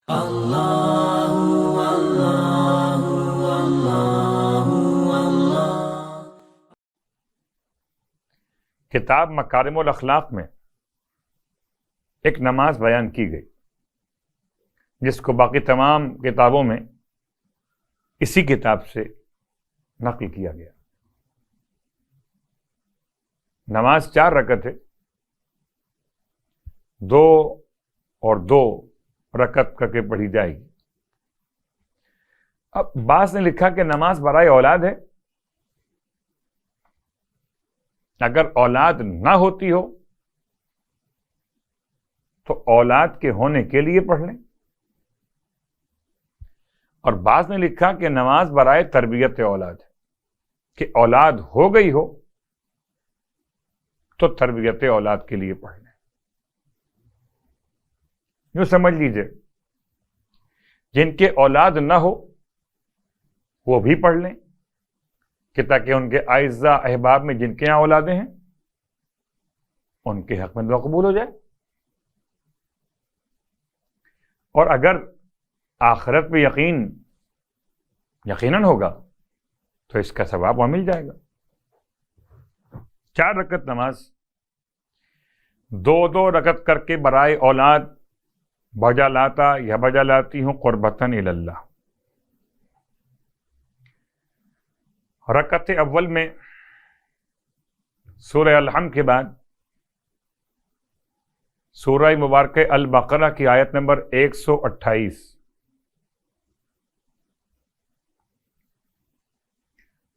اللہ اللہ اللہ اللہ۔ کتاب مکارم الاخلاق میں ایک نماز بیان کی گئی جس کو باقی تمام کتابوں میں اسی کتاب سے نقل کیا گیا۔ نماز 4 رکعت ہے، 2 اور 2 رکعت کر کے پڑھی جائے گی۔ اب بعض نے لکھا کہ نماز برائے اولاد ہے، اگر اولاد نہ ہوتی ہو تو اولاد کے ہونے کے لیے پڑھ لیں، اور بعض نے لکھا کہ نماز برائے تربیت اولاد ہے، کہ اولاد ہو گئی ہو تو تربیت اولاد کے لیے پڑھ لیں۔ یوں سمجھ لیجئے جن کے اولاد نہ ہو وہ بھی پڑھ لیں، کہ تاکہ ان کے اعزاء احباب میں جن کے یہاں اولادیں ہیں ان کے حق میں دعا قبول ہو جائے، اور اگر آخرت پہ یقیناً ہوگا تو اس کا ثواب وہاں مل جائے گا۔ 4 رکعت نماز 2 رکعت کر کے برائے اولاد بجا لاتا یا بجا لاتی ہوں قربتاً الی اللہ۔ رکعت اول میں سورہ الحمد کے بعد سورہ مبارکہ البقرہ کی آیت نمبر 128،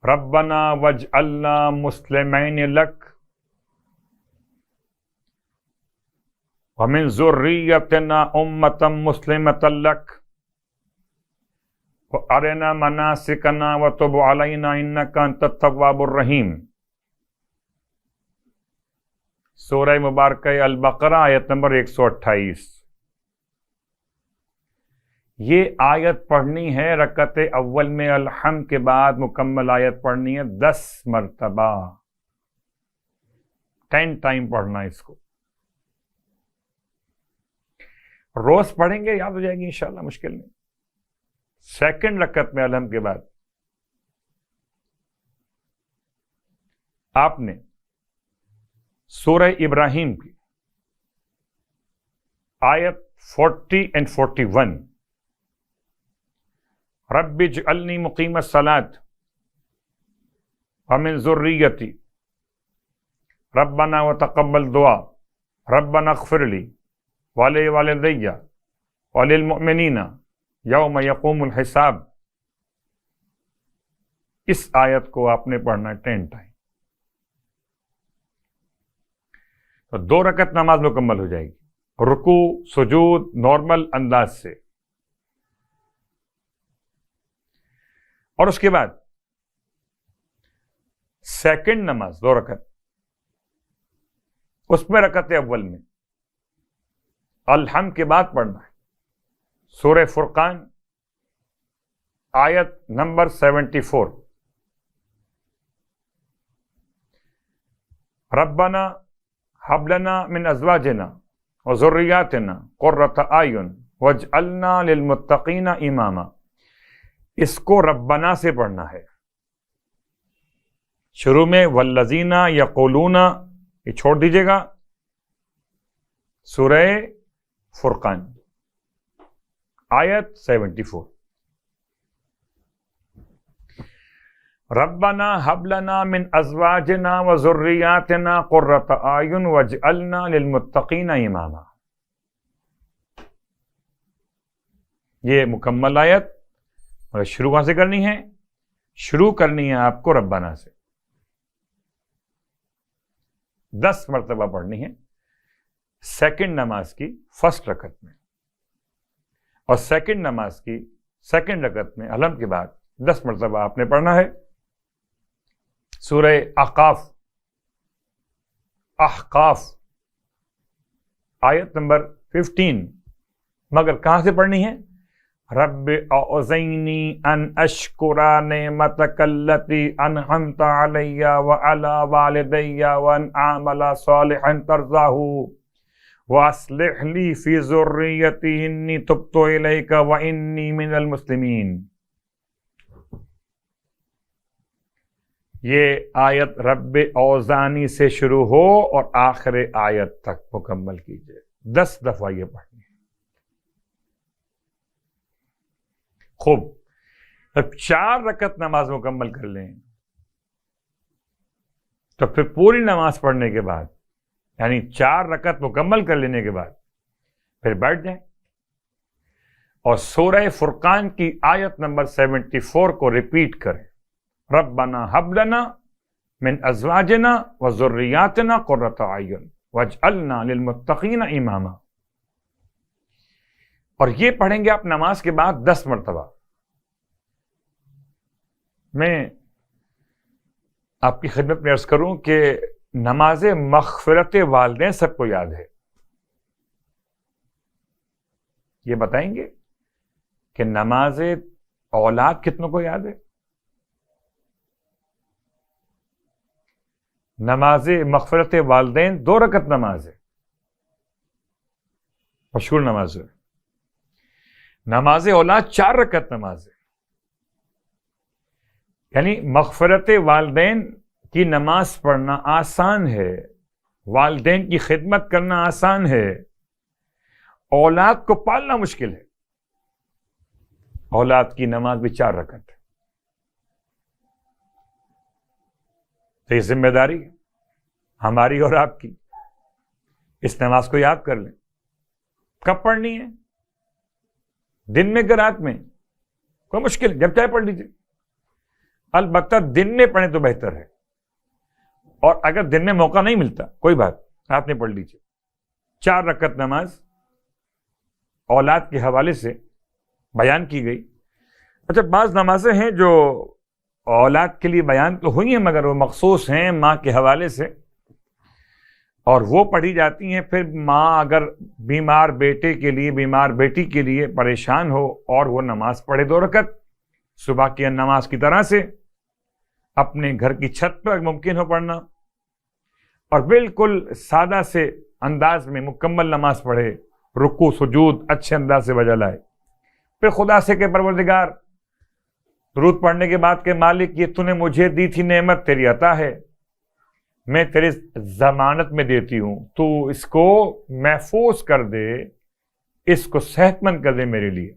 ربنا واجعلنا مسلمین لک ومن ذریتنا امة مسلمة لک وارنا مناسکنا وتب علینا انک انت التواب الرحیم۔ سورہ مبارکہ البقرہ آیت نمبر 128۔ یہ آیت پڑھنی ہے رکعت اول میں، الحمد کے بعد مکمل آیت پڑھنی ہے 10 مرتبہ، 10 ٹائم پڑھنا ہے اس کو۔ روز پڑھیں گے یاد ہو جائے گی انشاءاللہ، مشکل نہیں۔ سیکنڈ رکعت میں الحمد کے بعد آپ نے سورہ ابراہیم کی آیت 40 and 41، رب اجعلنی مقیم الصلاۃ ومن ذریتی ربنا وتقبل دعا ربنا اغفر لی ولوالدی وللمؤمنین یوم یقوم الحساب، اس آیت کو آپ نے پڑھنا ہے 10 ٹائم۔ تو 2 رکعت نماز مکمل ہو جائے گی، رکوع سجود نارمل انداز سے، اور اس کے بعد سیکنڈ نماز 2 رکعت، اس میں رکعت اول میں الحمد کے بعد پڑھنا ہے سورہ فرقان آیت نمبر 74، ربنا هب لنا من ازواجنا وذرياتنا قرۃ اعین واجعلنا للمتقین اماما۔ اس کو ربنا سے پڑھنا ہے، شروع میں والذین یقولون یہ چھوڑ دیجیے گا، سورہ فرقان آیت 74، ربنا هب لنا من ازواجنا وذرياتنا قرۃ اعین واجعلنا للمتقین اماما۔ یہ مکمل آیت، اور شروع کہاں سے کرنی ہے؟ شروع کرنی ہے آپ کو ربنا سے، 10 مرتبہ پڑھنی ہے سیکنڈ نماز کی فرسٹ رکعت میں، اور سیکنڈ نماز کی سیکنڈ رکعت میں الحمد کے بعد 10 مرتبہ آپ نے پڑھنا ہے سورہ احقاف آیت نمبر 15، مگر کہاں سے پڑھنی ہے؟ رب اعوذنی ان اشکر نعمتک التی انعمت علی وعلی والدی وان اعمل صالحا ترضاہ وَأَصْلِحْ لِي فِي ذُرِّيَّتِي إِنِّي تُبْتُ إِلَيْكَ وَإِنِّي مِنَ الْمُسْلِمِينَ. یہ آیت رب اوزانی سے شروع ہو اور آخر آیت تک مکمل کیجئے. 10 دفعہ یہ پڑھنی ہے. خوب. جب 4 رکعت نماز مکمل کر لیں تو پھر پوری نماز پڑھنے کے بعد، یعنی 4 رکعت مکمل کر لینے کے بعد پھر بیٹھ جائیں اور سورہ فرقان کی آیت نمبر 74 کو ریپیٹ کریں. ربنا هب لنا من ازواجنا وذرياتنا قرة اعین واجعلنا للمتقین اماما. اور یہ پڑھیں گے آپ نماز کے بعد 10 مرتبہ. میں آپ کی خدمت میں عرض کروں کہ نماز مغفرت والدین سب کو یاد ہے. یہ بتائیں گے کہ نماز اولاد کتنوں کو یاد ہے؟ نماز مغفرت والدین 2 رکعت نماز ہے، مشہور نماز ہے. نماز اولاد 4 رکعت نماز ہے. یعنی مغفرت والدین کی نماز پڑھنا آسان ہے، والدین کی خدمت کرنا آسان ہے، اولاد کو پالنا مشکل ہے. اولاد کی نماز بھی 4 رکعت ہے. تو یہ ذمہ داری ہماری اور آپ کی. اس نماز کو یاد کر لیں. کب پڑھنی ہے؟ دن میں کہ رات میں؟ کوئی مشکل، جب چاہے پڑھ لیجیے. البتہ دن میں پڑھیں تو بہتر ہے، اور اگر دن میں موقع نہیں ملتا کوئی بات، رات میں پڑھ لیجیے. 4 رکعت نماز اولاد کے حوالے سے بیان کی گئی. اچھا، بعض نمازیں ہیں جو اولاد کے لیے بیان تو ہوئی ہیں مگر وہ مخصوص ہیں ماں کے حوالے سے، اور وہ پڑھی جاتی ہیں. پھر ماں اگر بیمار بیٹے کے لیے، بیمار بیٹی کے لیے پریشان ہو اور وہ نماز پڑھے 2 رکعت صبح کی نماز کی طرح سے، اپنے گھر کی چھت پر ممکن ہو پڑھنا، اور بالکل سادہ سے انداز میں مکمل نماز پڑھے، رکوع سجود اچھے انداز سے بجا لائے. پھر خدا سے کہ پروردگار، درود پڑھنے کے بعد کہ مالک یہ تو نے مجھے دی تھی نعمت، تیری عطا ہے، میں تیری ضمانت میں دیتی ہوں، تو اس کو محفوظ کر دے، اس کو صحت مند کر دے میرے لیے.